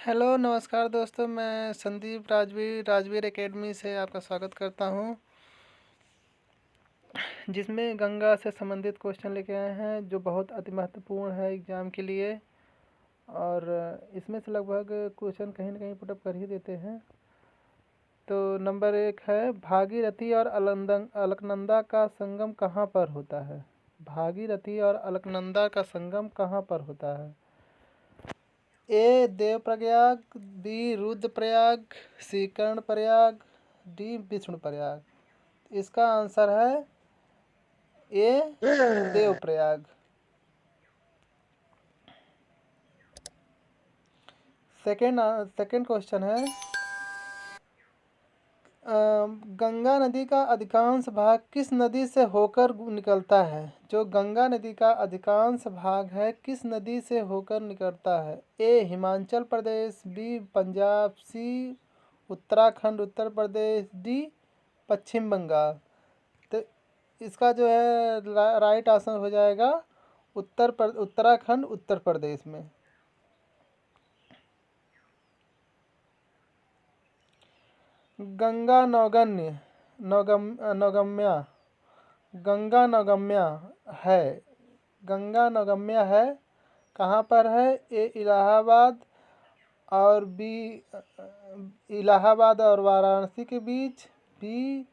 Hello नमस्कार दोस्तों, मैं संदीप राजवीर एकेडमी से आपका स्वागत करता हूं, जिसमें गंगा से संबंधित क्वेश्चन लेके आए हैं जो बहुत अति महत्वपूर्ण है एग्ज़ाम के लिए। और इसमें से लगभग क्वेश्चन कहीं ना कहीं पुटअप कर ही देते हैं। तो नंबर 1 है, भागीरथी और अलकनंदा का संगम कहाँ पर होता है? भागीरथी और अलकनंदा का संगम कहाँ पर होता है? ए देवप्रयाग, बी रुद्रप्रयाग, सी कर्णप्रयाग, डी विष्णुप्रयाग। इसका आंसर है ए देवप्रयाग। सेकेंड क्वेश्चन है, गंगा नदी का अधिकांश भाग किस नदी से होकर निकलता है? जो गंगा नदी का अधिकांश भाग है किस नदी से होकर निकलता है? ए हिमाचल प्रदेश, बी पंजाब, सी उत्तराखंड उत्तर प्रदेश, डी पश्चिम बंगाल। तो इसका जो है राइट आंसर हो जाएगा उत्तराखंड उत्तर प्रदेश में। गंगा नौगम्या गंगा नौगम्या है गंगा नौगम्या है कहाँ पर है? ए इलाहाबाद और बी इलाहाबाद और वाराणसी के बीच, बी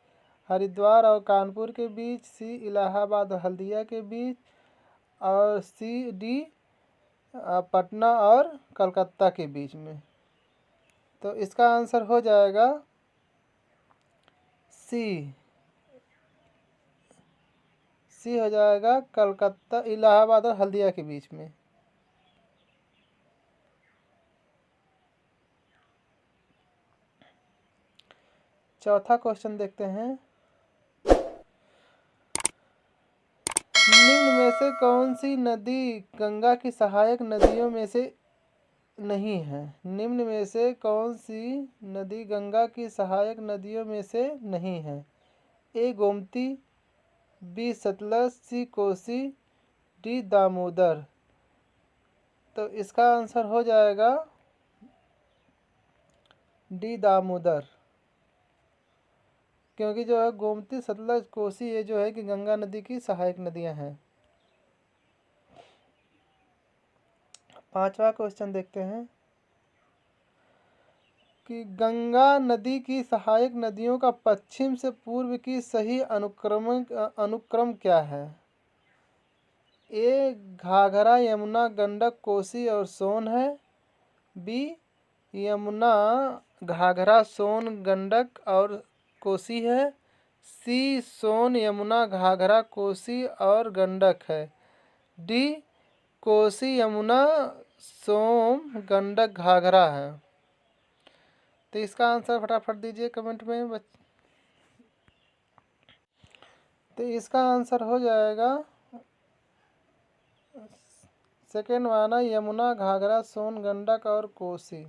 हरिद्वार और कानपुर के बीच, सी इलाहाबाद और हल्दिया के बीच, और सी डी पटना और कलकत्ता के बीच में। तो इसका आंसर हो जाएगा सी सी हो जाएगा कलकत्ता, इलाहाबाद और हल्दिया के बीच में। चौथा क्वेश्चन देखते हैं, निम्न में से कौन सी नदी गंगा की सहायक नदियों में से नहीं है? निम्न में से कौन सी नदी गंगा की सहायक नदियों में से नहीं है? ए गोमती, बी सतलज, सी कोसी, डी दामोदर। तो इसका आंसर हो जाएगा डी दामोदर, क्योंकि जो है गोमती सतलज कोसी ये जो है कि गंगा नदी की सहायक नदियां हैं। पांचवा क्वेश्चन देखते हैं कि गंगा नदी की सहायक नदियों का पश्चिम से पूर्व की सही अनुक्रम क्या है? ए घाघरा यमुना गंडक कोसी और सोन है, बी यमुना घाघरा सोन गंडक और कोसी है, सी सोन यमुना घाघरा कोसी और गंडक है, डी कोसी यमुना सोम गंडक घाघरा है। तो इसका आंसर फटाफट दीजिए कमेंट में तो इसका आंसर हो जाएगा सेकेंड वाला, यमुना घाघरा सोन गंडक और कोसी।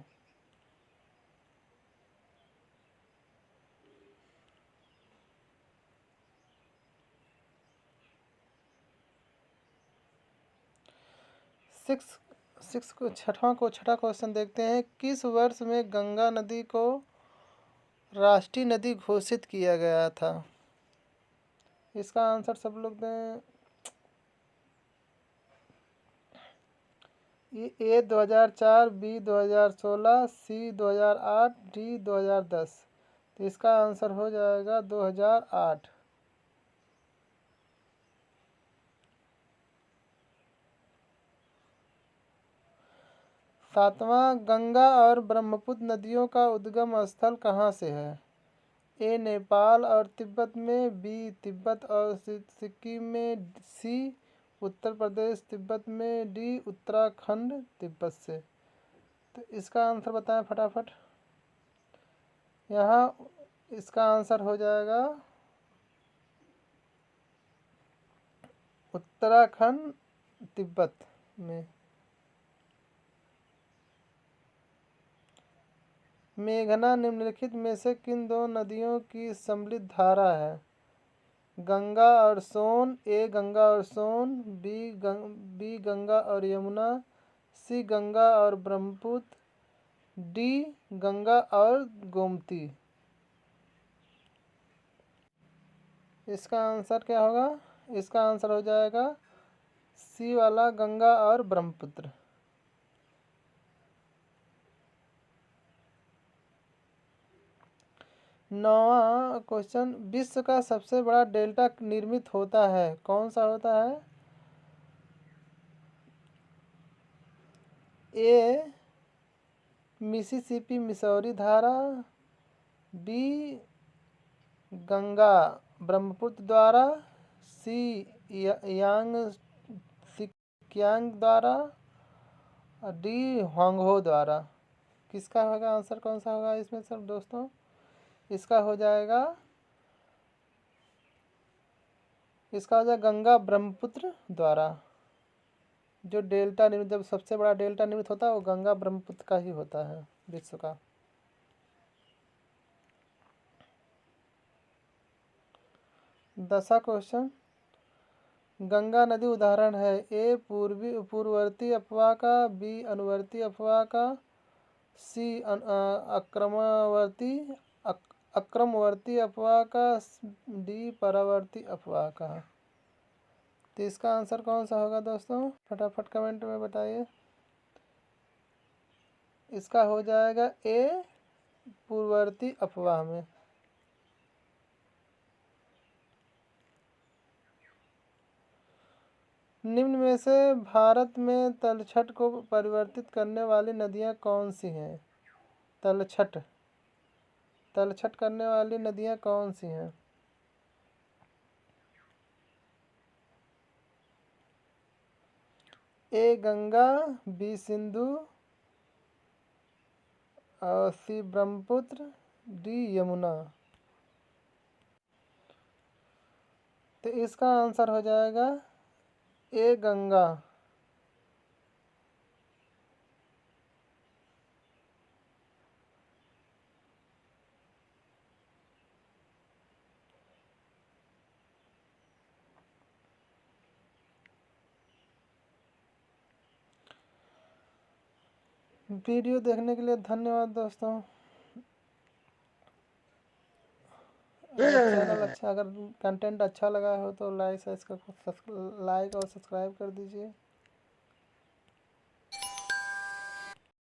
छठा क्वेश्चन देखते हैं, किस वर्ष में गंगा नदी को राष्ट्रीय नदी घोषित किया गया था? इसका आंसर सब लोग दें। ए 2004, बी 2016, सी 2008, डी 2010। तो इसका आंसर हो जाएगा 2008। सातवां, गंगा और ब्रह्मपुत्र नदियों का उद्गम स्थल कहाँ से है? ए नेपाल और तिब्बत में, बी तिब्बत और सिक्किम में, सी उत्तर प्रदेश तिब्बत में, डी उत्तराखंड तिब्बत से। तो इसका आंसर बताएं फटाफट। यहाँ इसका आंसर हो जाएगा उत्तराखंड तिब्बत में। मेघना निम्नलिखित में से किन दो नदियों की सम्मिलित धारा है? गंगा और सोन, ए गंगा और सोन, बी गंगा और यमुना, सी गंगा और ब्रह्मपुत्र, डी गंगा और गोमती। इसका आंसर क्या होगा? इसका आंसर हो जाएगा सी वाला, गंगा और ब्रह्मपुत्र। नौवां क्वेश्चन, विश्व का सबसे बड़ा डेल्टा निर्मित होता है, कौन सा होता है? ए मिसिसिपी मिसौरी धारा, बी गंगा ब्रह्मपुत्र द्वारा, सी यांग सिक्यांग द्वारा, डी होंगहो द्वारा। किसका होगा आंसर? कौन सा होगा इसमें सब दोस्तों? इसका हो जाएगा गंगा ब्रह्मपुत्र द्वारा। जो डेल्टा निर्मित, जब सबसे बड़ा डेल्टा निर्मित होता है वो गंगा ब्रह्मपुत्र का ही होता है विश्व का। 10वां क्वेश्चन, गंगा नदी उदाहरण है, ए पूर्ववर्ती अपवाह का, बी अनुवर्ती अपवाह का, सी अक्रमवर्ती अपवाह का, डी परावर्ती अपवाह का। तो इसका आंसर कौन सा होगा दोस्तों? फटाफट कमेंट में बताइए। इसका हो जाएगा ए पूर्ववर्ती अपवाह में। निम्न में से भारत में तलछट को परिवर्तित करने वाली नदियाँ कौन सी हैं? तलछट करने वाली नदियाँ कौन सी हैं? ए गंगा, बी सिंधु, और सी ब्रह्मपुत्र, डी यमुना। तो इसका आंसर हो जाएगा ए गंगा। वीडियो देखने के लिए धन्यवाद दोस्तों। चैनल अच्छा, अगर कंटेंट अच्छा लगा हो तो लाइक और सब्सक्राइब कर दीजिए।